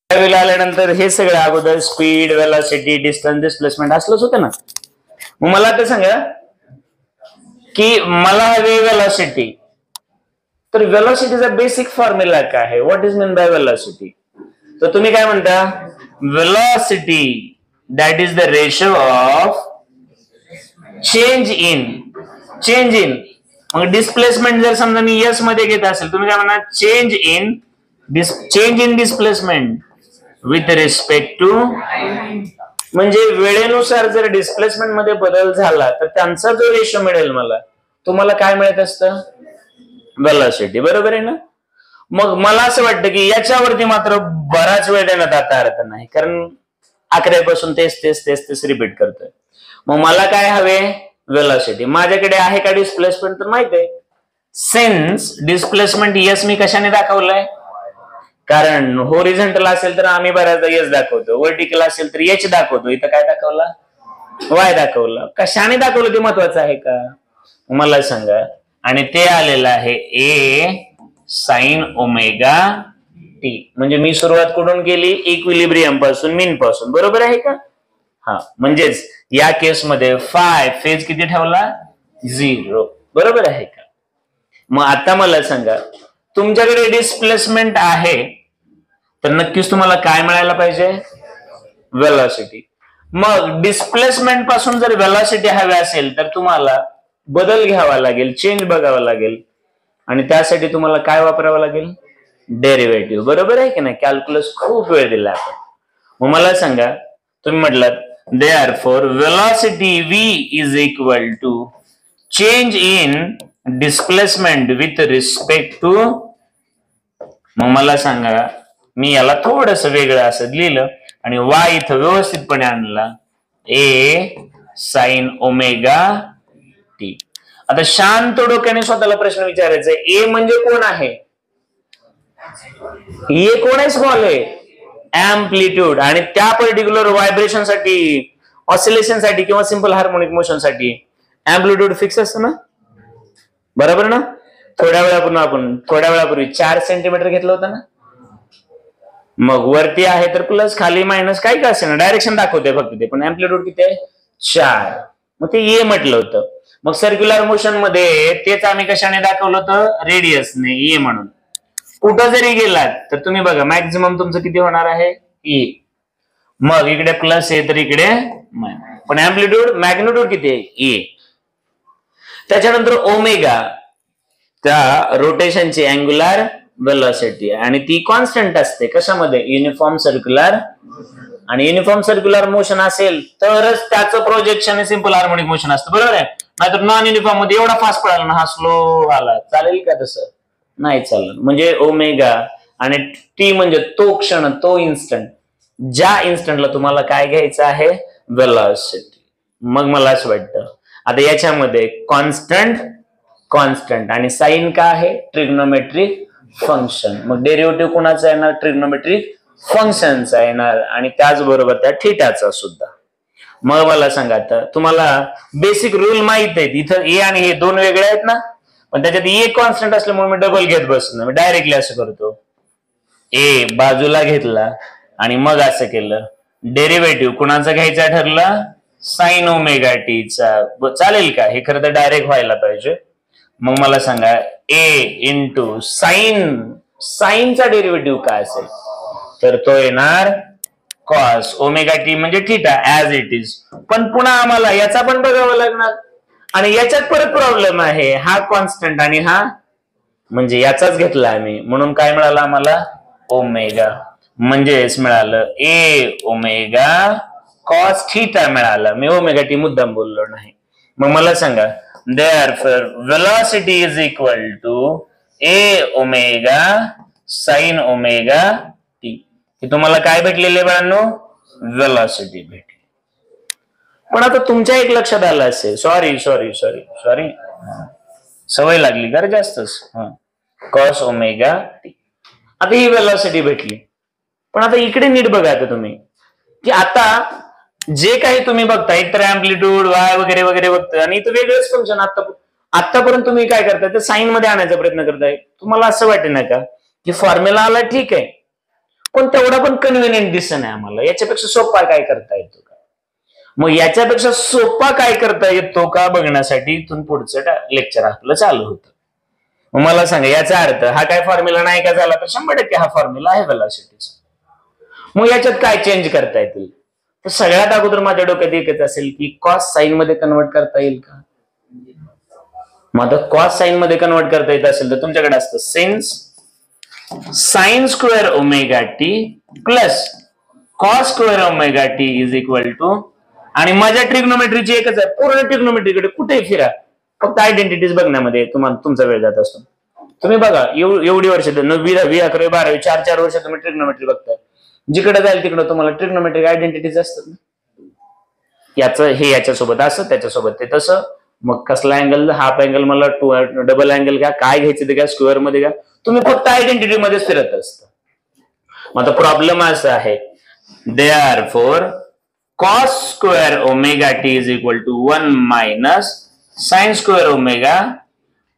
आल्यानंतर हे सगळं अगोदर स्पीड, वेलॉसिटी, डिस्टन्स, डिस्प्लेसमेंट असलंच होतं ना. मग मला आता सांगा की मला हवी वेलॉसिटी, तर वेलॉसिटीचा बेसिक फॉर्म्युला काय आहे? What is mean by velocity? तर तुम्ही काय म्हणता? Velocity that is the ratio of change in. मग डिस्प्लेसमेंट जर समजा मी एस मध्ये घेत असेल, तुम्ही काय म्हणा? Change in displacement with respect to, म्हणजे वेळेनुसार जर डिस्प्लेसमेंट मध्ये बदल झाला तर त्यांचा जो रेशो मिळेल मला, तुम्हाला काय मिळत असतं? वेलॉसिटी. बरोबर आहे ना? मग मला असं वाटतं की याच्यावरती मात्र बराच वेळ देण्यात आता अर्थ नाही, कारण अकरापासून तेच रिपीट करतोय. मग मला काय हवे? वेलॉसिटी. माझ्याकडे आहे का डिस्प्लेसमेंट? तर माहित आहे. सिन्स डिस्प्लेसमेंट यस मी कशाने दाखवलंय? कारण होरिझॉन्टल असेल तर आम्ही बऱ्याचदा एस दाखवतो, व्हर्टिकल असेल तर एच दाखवतो. इथं काय दाखवला? वाय दाखवलं. कशाने दाखवलं ते महत्वाचं आहे का? मला सांगा. आणि ते आलेलं आहे ए साइन ओमेगा टी. म्हणजे मी सुरुवात कुठून केली? इक्विलिब्रियम पासून, मीन पासून. बरोबर आहे का? हा, म्हणजेच या केसमध्ये फाय फेज किती ठेवला? 0. बरोबर आहे का? मग आता मला सांगा, तुमच्याकडे डिस्प्लेसमेंट आहे तर नक्कीच तुम्हाला काय मिळायला पाहिजे? वेलॉसिटी. मग डिस्प्लेसमेंट पासून जर वेलॉसिटी हवी असेल तर तुम्हाला बदल घ्यावा लागेल, चेंज बघावा लागेल, आणि त्यासाठी तुम्हाला काय वापरावं लागेल? डेरिव्हेटिव्ह. बरोबर आहे की नाही? कॅल्क्युलस खूप वेळ दिला आपण. मग मला सांगा, तुम्ही म्हटलात therefore velocity v is equal to change in displacement with respect to. मग मला सांगा, मी याला थोडस वेगळं असं लिहिलं आणि y इथं व्यवस्थितपणे आणला, ए साइन ओमेगा टी. आता शांत डोक्याने स्वतःला प्रश्न विचारायचा, ए म्हणजे कोण आहे? ए कोण आहे? स्मॉल आहे, अँप्लिट्यूड. आणि त्या पर्टिक्युलर व्हायब्रेशन साठी, ऑसिलेशन साठी किंवा सिंपल हार्मोनिक मोशन साठी अँप्लिट्यूड फिक्स असतं ना. बरोबर ना? थोड्या वेळापूर्वी 4 सेंटीमीटर घेतलं होतं ना. मग वरती आहे तर प्लस, खाली मायनस, काही का असेल ना, डायरेक्शन दाखवते फक्त ते, पण अँप्लिट्यूड किती आहे? 4. मग ते ए म्हटलं होतं. मग सर्क्युलर मोशन मध्ये तेच आम्ही कशाने दाखवलं होतं? रेडियसने, ए म्हणून. कुठं जरी गेलात तर तुम्ही बघा, मॅक्झिमम तुमचं किती होणार आहे? ए. मग इकडे प्लस आहे तर इकडे मायनस, पण अँप्लिट्यूड मॅग्निट्यूड किती आहे? ए. त्याच्यानंतर ओमेगा, त्या रोटेशनची अँग्युलर वेलॉसिटी, आणि ती कॉन्स्टंट असते कशामध्ये? Uniform circular. आणि युनिफॉर्म सर्क्युलर मोशन असेल तरच त्याचं प्रोजेक्शन सिंपल हार्मोनिक मोशन असतं. बरोबर आहे? नाहीतर नॉन युनिफॉर्म मध्ये एवढा फास्ट पळाला ना, हा स्लो आला, चालेल का? तसं नाही चाललं. म्हणजे ओमेगा आणि टी म्हणजे तो क्षण, तो इन्स्टंट, ज्या इन्स्टंटला तुम्हाला काय घ्यायचं आहे? वेलॉसिटी. मग मला असं वाटतं आता याच्यामध्ये कॉन्स्टंट आणि साइन काय आहे? Trigonometric function. मग डेरिव्हेटिव्ह कोणाचा येणार? ट्रिग्नोमेट्रिक फंक्शनचा येणार, आणि त्याचबरोबर त्या थीटाचा सुद्धा. मग मला सांगा, आता तुम्हाला बेसिक रूल माहित आहेत. इथं ए आणि हे दोन वेगळे आहेत ना, पण त्याच्यात ए कॉन्स्टंट असल्यामुळे मी डबल घेत बसलो. मी डायरेक्टली असं करतो, ए बाजूला घेतला आणि मग असं केलं. डेरिव्हेटिव्ह कुणाचा घ्यायचा ठरला? साइन ओमेगा टीचा. चालेल का? हे खरं तर डायरेक्ट व्हायला पाहिजे. मग मला सांगा, ए इंटू साइनचा डेरिव्हेटिव्ह काय असेल? तर तो येणार कॉस ओमेगा टी म्हणजे थीटा ऍज इट इज. पण पुन्हा आम्हाला याचा पण बघावं लागणार, आणि याच्यात परत प्रॉब्लेम आहे. हा कॉन्स्टंट आणि हा, म्हणजे याचाच घेतला आम्ही, म्हणून काय मिळालं आम्हाला? ओमेगा. म्हणजेच मिळालं ए ओमेगा कॉस थीटा मिळालं. मी ओमेगा टी मुद्दाम बोललो नाही. मग मला सांगा, therefore velocity is equal to a omega sine omega T. हे तुम्हाला काय भेटलेले बाळांनो? वेलॉसिटी भेटली. पण आता तुमच्या एक लक्षात आलं असेल, सॉरी सवय लागली का जास्तच, कॉस ओमेगा टी. आता ही वेलॉसिटी भेटली. पण आता इकडे नीट बघा आता तुम्ही, की आता जे काही तुम्ही बघता, एकतर अँप्लिट्यूड वाय वगैरे वगैरे बघताय, आणि इथं वेगळंच फंक्शन आतापर्यंत तुम्ही काय करताय? ते साइन मध्ये आणायचा प्रयत्न करताय. तुम्हाला असं वाटत ना का की फॉर्म्युला आला ठीक आहे, पण तेवढा पण कन्व्हिनियंट दिसत नाही आम्हाला. याच्यापेक्षा सोपा काय करता येतो का? मग याच्यापेक्षा सोपा काय करता येतो का बघण्यासाठी इथून पुढचं लेक्चर आपलं चालू होतं. मला सांगा याचा अर्थ हा काय फॉर्म्युला नाही का झाला तर 100% हा फॉर्म्युला आहे व्हेलॉसिटीचा. मग याच्यात काय चेंज करता येतील? तर सगळ्यात अगोदर माझ्या डोक्यात एकच असेल की कॉस साइन मध्ये कन्वर्ट करता येईल का? मग आता कॉस साइन मध्ये कन्वर्ट करता येत असेल तर तुमच्याकडे असतं since sine square omega T plus cos square omega T is equal to, आणि माझ्या ट्रिग्नोमेट्रीची एकच आहे, पूर्ण ट्रिग्नोमेट्रीकडे कुठेही फिरा फक्त आयडेंटिटीज बघण्यामध्ये तुम्हाला तुमचा वेळ जात असतो. तुम्ही बघा एवढी वर्ष 9वी 10वी 11वी 12वी 4 वर्ष तुम्ही ट्रिग्नोमेट्री बघताय, जिकडे जाईल तिकडे तुम्हाला ट्रिग्नोमेट्रिक आयडेंटिटीज असतात. याचं हे याच्यासोबत असं, त्याच्यासोबत ते तसं, मग कसला अँगल, हाफ अँगल, मला डबल अँगल घ्या, काय घ्यायचं ते घ्या, स्क्वेअर मध्ये घ्या, तुम्ही फक्त आयडेंटिटी मध्येच फिरत असता. मग आता प्रॉब्लेम असा आहे, therefore cos square omega T is equal to 1 minus sine square omega.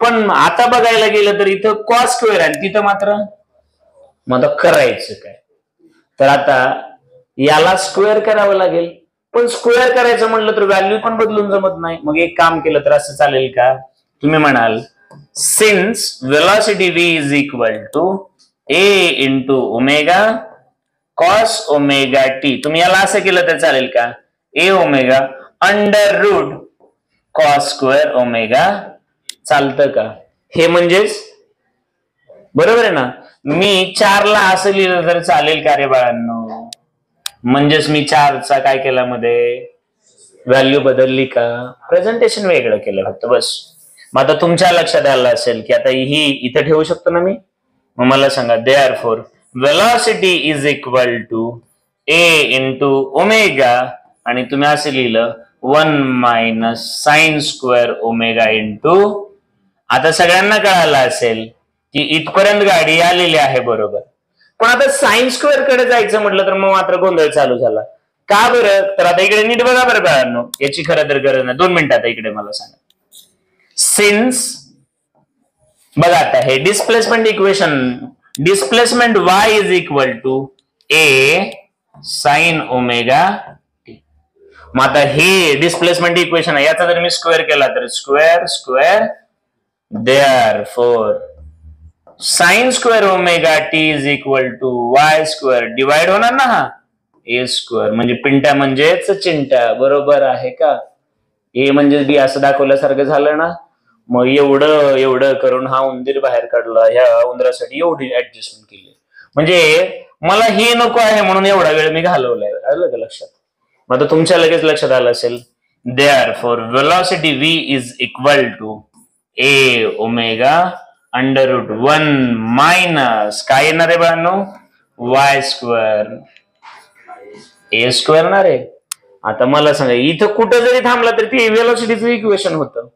पण आता बघायला गेलं तर इथं कॉस स्क्वेअर आणि तिथं मात्र, मग आता करायचं काय? तर आता याला स्क्वेअर करावं लागेल, पण स्क्वेअर करायचं म्हटलं तर व्हॅल्यू पण बदलून जमत नाही. मग एक काम केलं तर असं चालेल का? तुम्ही म्हणाल since velocity v is equal to a into omega cos omega T, तुम्ही याला असं केलं तर चालेल का? a omega under root cos square omega. चालतं का? हे म्हणजेच बरोबर आहे ना. मी 4 ला असं लिहिलं तर चालेल का रे बाळांनो? म्हणजेच मी 4चा काय केला मध्ये व्हॅल्यू बदलली का? प्रेझेंटेशन वेगळं केलं फक्त बस. मग आता तुमच्या लक्षात आलं असेल की आता ही इथं ठेवू शकतो ना मी. मग मला सांगा therefore velocity is equal to a into omega, आणि तुम्ही असं लिहिलं 1 minus sine square omega into. आता सगळ्यांना कळालं असेल की इथपर्यंत गाडी आलेली आहे बरोबर. पण आता साइन स्क्वेअर कडे जायचं म्हटलं तर मग मात्र गोंधळ चालू झाला. का बरं? तर आता इकडे नीट बघा बरं बाळांनो, याची खरं तर गरज नाही. 2 मिनिटात इकडे मला सांगा. सिन्स बघा आता हे displacement equation, displacement y is equal to a sine omega T. मग आता हे डिस्प्लेसमेंट इक्वेशन आहे, याचा जर मी स्क्वेअर केला तर square square, therefore sine square omega T is equal to Y square, divide होणार ना हा ए स्क्वेअर, म्हणजे पिंटा म्हणजेच चिंटा. बरोबर आहे का? ए म्हणजे बी असं दाखवल्यासारखं झालं ना. मग एवढं एवढं करून हा उंदीर बाहेर काढला, ह्या उंदरासाठी एवढी ऍडजस्टमेंट केली. म्हणजे मला हे नको आहे म्हणून एवढा वेळ मी घालवलाय. आलं का लक्षात? मग आता तुमच्या लगेच लक्षात आलं असेल, therefore velocity v is equal to a omega under root 1 minus काय येणार आहे बाळांनो? वाय स्क्वेअर ए स्क्वेअर ना रे. आता मला सांगा इथं कुठं जरी थांबला तरी ते वेलॉसिटीचं इक्वेशन होतं.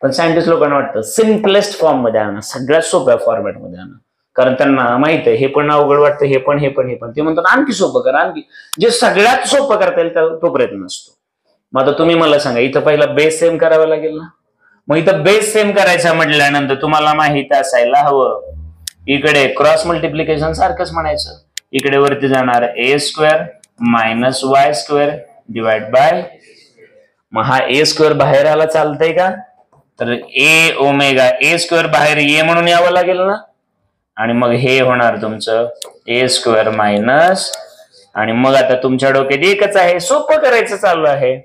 पण सायंटिस्ट लोकांना वाटतं सिम्पलेस्ट फॉर्म मध्ये आणा, सगळ्यात सोप्या फॉर्मॅट मध्ये आणा, कारण त्यांना माहित आहे हे पण अवघड वाटतं, हे पण हे पण हे पण. ते म्हणतात आणखी सोपं करा, आणखी जे सगळ्यात सोपं करता येईल तो प्रयत्न असतो. मग आता तुम्ही मला सांगा इथं पहिला बेस सेम करावा लागेल ना. मग इथं बेस सेम करायचा म्हटल्यानंतर तुम्हाला माहित असायला हवं, इकडे क्रॉस मल्टिप्लिकेशन सारखंच म्हणायचं. इकडे वरती जाणार A square minus Y square divide by, मग हा ए स्क्वेअर बाहेर आला चालतंय का? तर ए ओमेगा ए स्क्वेअर बाहेर ए म्हणून यावं लागेल ना. आणि मग हे होणार तुमचं ए स्क्वेअर मायनस, आणि मग आता तुमच्या डोक्यात एकच आहे, सोपं करायचं चालू आहे.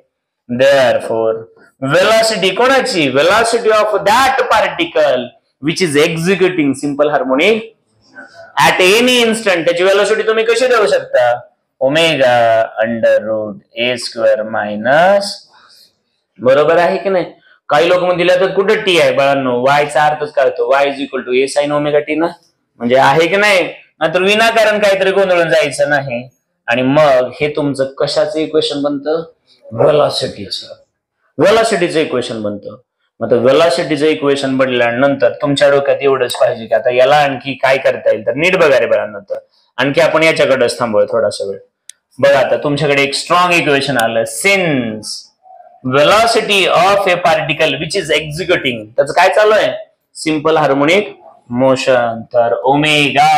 देअरफॉर वेलॉसिटी कोणाची? Velocity of that particle which is executing simple harmonic at any instant. त्याची वेलॉसिटी तुम्ही कशी देऊ शकता? ओमेगा अंडर रूट ए स्क्वेअर मायनस. बरोबर आहे की नाही? काही लोक म्हणतील तर कुठं टी आहे बाळांनो? वायचा अर्थच कळतो, Y is equal to A sine omega T ना. म्हणजे आहे की नाही? नाहीतर विनाकारण काहीतरी गोंधळून जायचं नाही. आणि मग हे तुमचं कशाचं इक्वेशन बनतं? वेलॉसिटीचं. वेलॉसिटीचं इक्वेशन बनतं. मग वेलॉसिटीचं इक्वेशन बनल्यानंतर तुमच्या डोक्यात एवढंच पाहिजे की आता याला आणखी काय करता येईल. तर नीट बघा रे बाळांनो, तर आणखी आपण याच्याकडेच थांबूया थोडासा वेळ. बघा आता तुमच्याकडे एक स्ट्रॉंग इक्वेशन आलं, since velocity of A particle which is executing. त्याचं काय चालू आहे? Simple harmonic motion. तर ओमेगा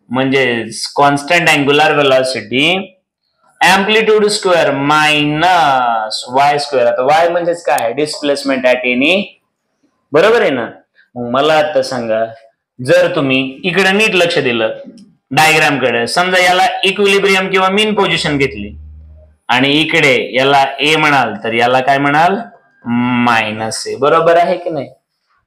म्हणजे constant angular velocity amplitude square minus Y square. आता वाय म्हणजेच काय, डिस्प्लेसमेंट ऍट एनी, बरोबर आहे ना. मला आता सांगा, जर तुम्ही इकडे नीट लक्ष दिलं डायग्राम कडे, समजा याला इक्विलिब्रियम किंवा मीन पोझिशन घेतली आणि इकडे याला ए म्हणाल तर याला काय म्हणाल, मायनस ए, बरोबर आहे की नाही.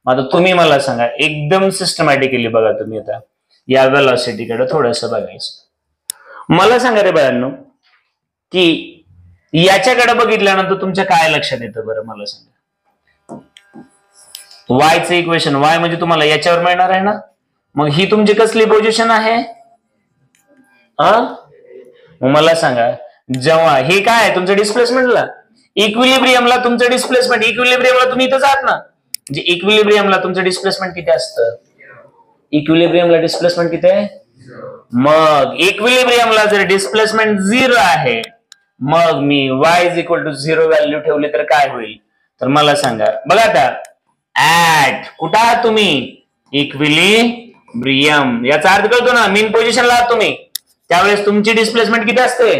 आता तुम्ही मला सांगा, एकदम सिस्टमॅटिकली बघा तुम्ही आता या वेलॉसिटी कडे थोडस बघायचं. मला सांगा रे बाळांनो, की याच्याकडे बघितल्यानंतर तुमच्या काय लक्षात येतं बरं, मला सांगा. वायचं इक्वेशन, वाय म्हणजे तुम्हाला याच्यावर मिळणार आहे ना, मग ही तुमची कसली पोझिशन आहे. मला सांगा, जेव्हा हे काय आहे तुमचं डिस्प्लेसमेंटला, इक्विलिब्रियमला तुमचं डिस्प्लेसमेंट, इक्विलिब्रियमला तुम्ही इथं जात ना, म्हणजे इक्विलिब्रियमला तुमचं डिस्प्लेसमेंट किती असतं, इक्विलिब्रियमला डिस्प्लेसमेंट किती आहे. मग इक्विलिब्रियमला जर डिस्प्लेसमेंट 0 आहे, मग मी y is equal to 0 value ठेवले तर काय होईल, तर मला सांगा. बघा आता, ऍट कुठं आहात तुम्ही, इक्विलिब्रियम, याचा अर्थ कळतो ना, मीन पोझिशनला आहात तुम्ही, त्यावेळेस तुमची डिस्प्लेसमेंट किती असते,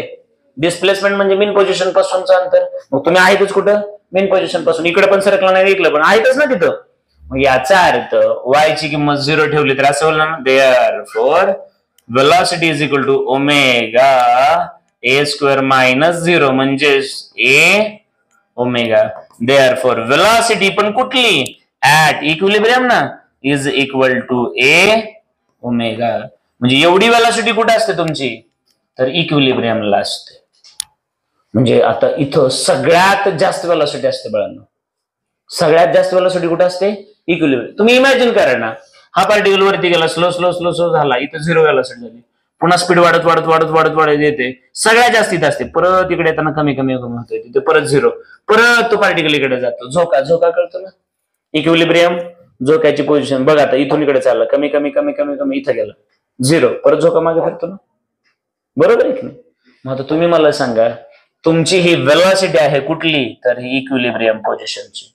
डिस्प्लेसमेंट म्हणजे मीन पोझिशन पासूनचं अंतर. मग तुम्ही आहेतच कुठं, मीन पोझिशन पासून, इकडे पण सरकला नाही इकडे पण आहेतच ना तिथं. मग याचा अर्थ y ची किंमत 0 ठेवली तर असं होईल ना, therefore velocity is equal to omega a square minus 0 म्हणजे a ओमेगा. देअरफॉर velocity पण कुठली, ऍट इक्विलिब्रियम ना, is equal to a omega. म्हणजे एवढी वेलॉसिटी कुठे असते तुमची, तर इक्विलिब्रियमला असते. म्हणजे आता इथं सगळ्यात जास्त वेलॉसिटी असते बाळांनो, सगळ्यात जास्त वेलॉसिटी कुठे असते, इक्विलिब्रियम. तुम्ही इमॅजिन करा ना, हा पार्टिकल वरती गेला, स्लो स्लो स्लो स्लो झाला, इथं 0 वेलॉसिटी झाली, पुन्हा स्पीड वाढत वाढत वाढत वाढत वाढत येते, सगळ्यात जास्त इथं असते, परत इकडे येताना कमी कमी कमी होते, तिथे परत 0, परत तो पार्टिकल इकडे जातो, झोका, झोका कळतो ना, इक्विलिब्रियम, झोक्याची पोझिशन बघा, आता इथून इकडे चालला, कमी कमी कमी कमी कमी, इथं गेला 0, परत झोका मागे फिरतो ना, बरोबर आहे की नाही. मग आता तुम्ही मला सांगा, तुमची ही वेलॉसिटी आहे कुठली, तर ही इक्विलिब्रियम पोझिशनची.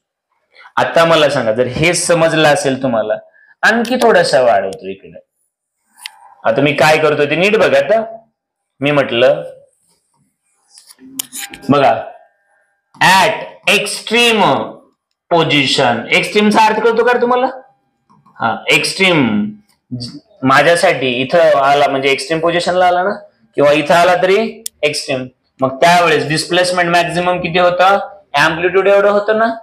आता मला सांगा, जर हे समजलं असेल तुम्हाला, आणखी थोडासा वाढवतो इकडे. आता मी काय करतो ते नीट बघा. आता मी म्हटलं बघा, ऍट एक्स्ट्रीम पोझिशन, एक्स्ट्रीमचा अर्थ कळतो का तुम्हाला, हा एक्स्ट्रीम माझ्यासाठी इथं आला म्हणजे एक्स्ट्रीम पोझिशनला आला ना, किंवा इथं आला तरी एक्स्ट्रीम. मग त्यावेळेस डिस्प्लेसमेंट मॅक्झिमम किती होतं, एम्प्लिट्यूड एवढं होतं ना,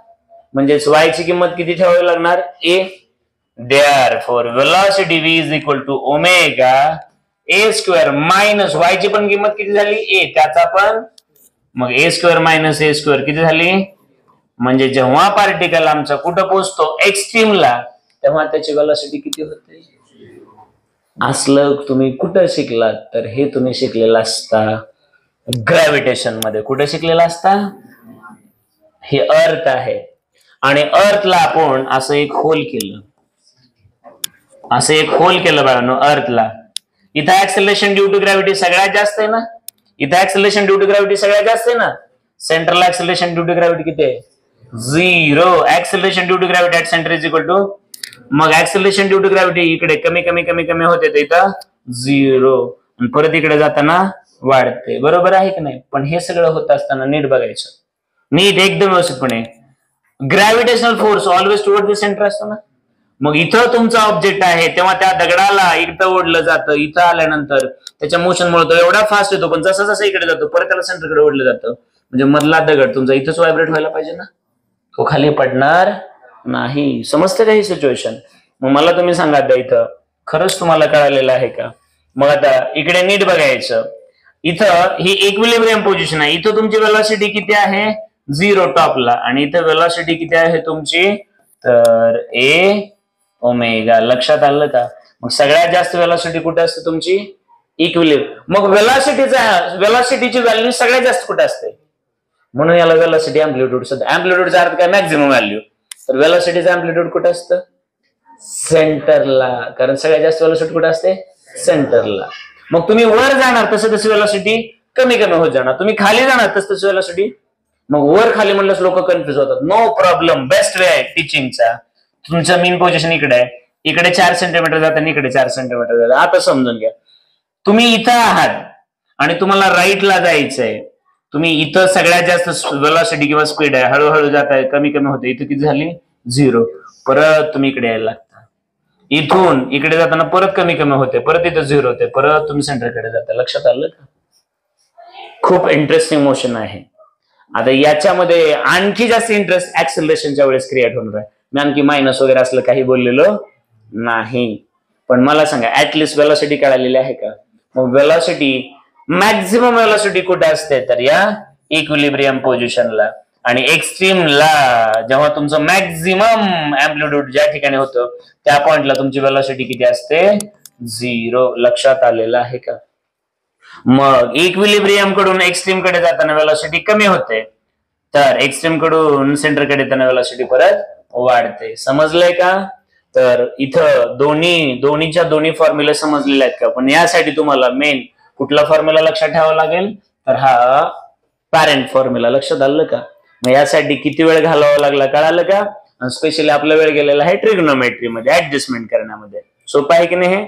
म्हणजे y ची किंमत किती ठेवावी लागणार, a. Therefore velocity v is equal to omega a square minus y ची पण किंमत किती झाली, a, त्याचा पण, मग a square minus a square किती झाली, म्हणजे जेव्हा पार्टिकल आमचा कुठं पोहोचतो एक्स्ट्रीमला, तेव्हा त्याची वेलॉसिटी किती होते. असलं तुम्ही कुठं शिकलात, तर हे तुम्ही शिकलेला असता ग्रॅव्हिटेशन मध्ये. कुठे शिकलेला असता, हे अर्थ आहे, आणि अर्थला आपण असं एक होल केलं, असं एक होल केलं बाळांनो अर्थला. इथं ऍक्सेलरेशन ड्यू टू ग्रॅव्हिटी सगळ्यात जास्त आहे ना, इथं ऍक्सेलरेशन ड्यू टू ग्रॅव्हिटी सगळ्यात जास्त आहे ना, सेंटरला ऍक्सेलरेशन ड्यू टू ग्रॅव्हिटी किती आहे, 0. Acceleration due to gravity at centre is equal to, मग ऍक्सेलरेशन ड्यू टू ग्रॅव्हिटी इकडे कमी कमी कमी कमी होते, तर इथं 0, आणि परत इकडे जाताना वाढते, बरोबर आहे की नाही. पण हे सगळं होत असताना नीट बघायचं, नीट एकदम व्यवस्थितपणे. Gravitational force always toward the centre असतो ना, मग इथं तुमचा ऑब्जेक्ट आहे, तेव्हा त्या दगडाला इथं ओढलं जातं, इथं आल्यानंतर त्याच्या मोशनमुळे तो एवढा फास्ट येतो, पण जसं जसं इकडे जातो परत त्याला सेंटरकडे ओढलं जातं, म्हणजे मधला दगड तुमचा इथंच व्हायब्रेट व्हायला पाहिजे ना, तो खाली पडणार नाही. समजते का ही सिच्युएशन. मग मला तुम्ही सांगा, इथं खरंच तुम्हाला कळालेलं आहे का. मग आता इकडे नीट बघायचं, इथं ही इक्विलिब्रियम पोझिशन आहे, इथं तुमची वेलॉसिटी किती आहे, 0 टॉपला, आणि इथं वेलॉसिटी किती आहे तुमची, तर a ओमेगा. लक्षात आलं का. मग सगळ्यात जास्त वेलॉसिटी कुठे असते तुमची, इक्विलिब्रियम. मग वेलॉसिटीची व्हॅल्यू सगळ्यात जास्त कुठे असते, म्हणून याला वेलॉसिटी एम्प्लिट्यूड. एम्प्लिट्यूडचा अर्थ काय, मॅक्झिमम व्हॅल्यू. तर वेलॉसिटीचं एम्प्लिट्यूड कुठे असतं, सेंटरला, कारण सगळ्यात जास्त वेलॉसिटी कुठे असते, सेंटरला. मग तुम्ही वर जाणार तसं तशी वेलॉसिटी कमी कमी होत जाणार, तुम्ही खाली जाणार तसं तशी वेलॉसिटी, मग वर खाली म्हणलं लोक कन्फ्युज होतात. नो प्रॉब्लेम, बेस्ट वे आहे टीचिंगचा. तुमचं मीन पोझिशन इकडे आहे, इकडे 4 सेंटीमीटर जातं आणि इकडे 4 सेंटीमीटर जातं. आता समजून घ्या, तुम्ही इथं आहात आणि तुम्हाला राईटला जायचंय, तुम्ही इथं सगळ्यात जास्त वेलॉसिटी किंवा स्पीड आहे, हळूहळू जात आहे, कमी कमी होते, इथं किती झाली 0, परत तुम्ही इकडे यायला लागता, इथून इकडे जाताना परत कमी कमी होते, परत इथं 0 होते, परत तुम्ही सेंटरकडे जाता. लक्षात आलं का? खूप इंटरेस्टिंग मोशन आहे. आता याच्यामध्ये आणखी जास्त इंटरेस्ट ऍक्सेलरेशनच्या वेळेस क्रिएट होणार आहे. मी आणखी मायनस वगैरे असलं काही बोललेलो नाही, पण मला सांगा ऍटलिस्ट वेलॉसिटी कळालेली आहे का? मग वेलॉसिटी, मॅक्झिमम वेलॉसिटी कुठे असते? तर या इक्विलिब्रियम पोझिशनला. आणि एक्स्ट्रीमला जेव्हा तुमचं मॅक्झिमम अँप्लिट्यूड ज्या ठिकाणी होतं त्या पॉइंटला तुमची वेलॉसिटी किती असते? 0. लक्षात आलेलं आहे का? मग इक्विलिब्रियम कडून एक्स्ट्रीम कडे जाताना वेलॉसिटी कमी होते, तर एक्स्ट्रीम कडून सेंटरकडे येताना वेलॉसिटी परत वाढते. समजलंय का? तर इथं दोन्हीच्या दोन्ही फॉर्म्युले समजलेले आहेत का? पण यासाठी तुम्हाला मेन कुठला फॉर्म्युला लक्षात ठेवावा लागेल? तर हा पॅरेंट फॉर्म्युला. लक्षात आलं का? मग यासाठी किती वेळ घालावा लागला कळालं का? स्पेशली आपला वेळ गेलेला आहे ट्रिग्नोमेट्री मध्ये ऍडजस्टमेंट करण्यामध्ये. सोपं आहे की नाही हे?